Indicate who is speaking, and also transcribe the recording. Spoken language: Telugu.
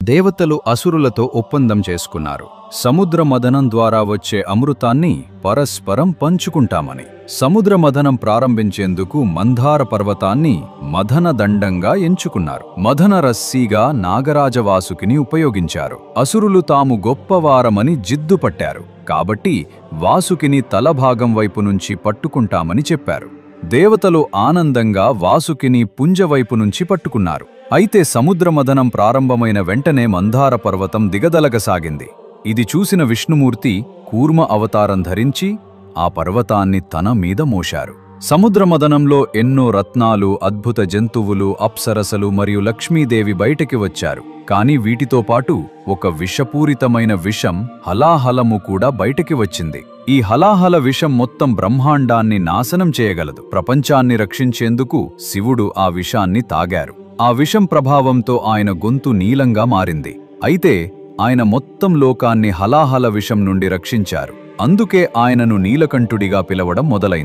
Speaker 1: దేవతలు అసురులతో ఒప్పందం చేసుకున్నారు. సముద్ర మథనం ద్వారా వచ్చే అమృతాన్ని పరస్పరం పంచుకుంటామని. సముద్ర మథనం ప్రారంభించేందుకు మందార పర్వతాన్ని మథన దండంగా ఎంచుకున్నారు. మథన రస్సీగా నాగరాజవాసుకిని ఉపయోగించారు. అసురులు తాము గొప్పవారమని జిద్దుపట్టారు. కాబట్టి వాసుకిని తలభాగం వైపు నుంచి పట్టుకుంటామని చెప్పారు. దేవతలు ఆనందంగా వాసుకిని పుంజవైపు నుంచి పట్టుకున్నారు. అయితే సముద్రమథనం ప్రారంభమైన వెంటనే మందార పర్వతం దిగదలగసాగింది. ఇది చూసిన విష్ణుమూర్తి కూర్మ అవతారం ధరించి ఆ పర్వతాన్ని తన మీద మోశారు. సముద్రమథనంలో ఎన్నో రత్నాలు, అద్భుత జంతువులు, అప్సరసలు మరియు లక్ష్మీదేవి బయటికి వచ్చారు. కాని వీటితో పాటు ఒక విషపూరితమైన విషం హలాహలము కూడా బయటికి వచ్చింది. ఈ హలాహల విషం మొత్తం బ్రహ్మాండాన్ని నాశనం చేయగలదు. ప్రపంచాన్ని రక్షించేందుకు శివుడు ఆ విషాన్ని తాగారు. ఆ విషం ప్రభావంతో ఆయన గొంతు నీలంగా మారింది. అయితే ఆయన మొత్తం లోకాన్ని హలాహల విషం నుండి రక్షించారు. అందుకే ఆయనను నీలకంఠుడిగా పిలవడం మొదలైంది.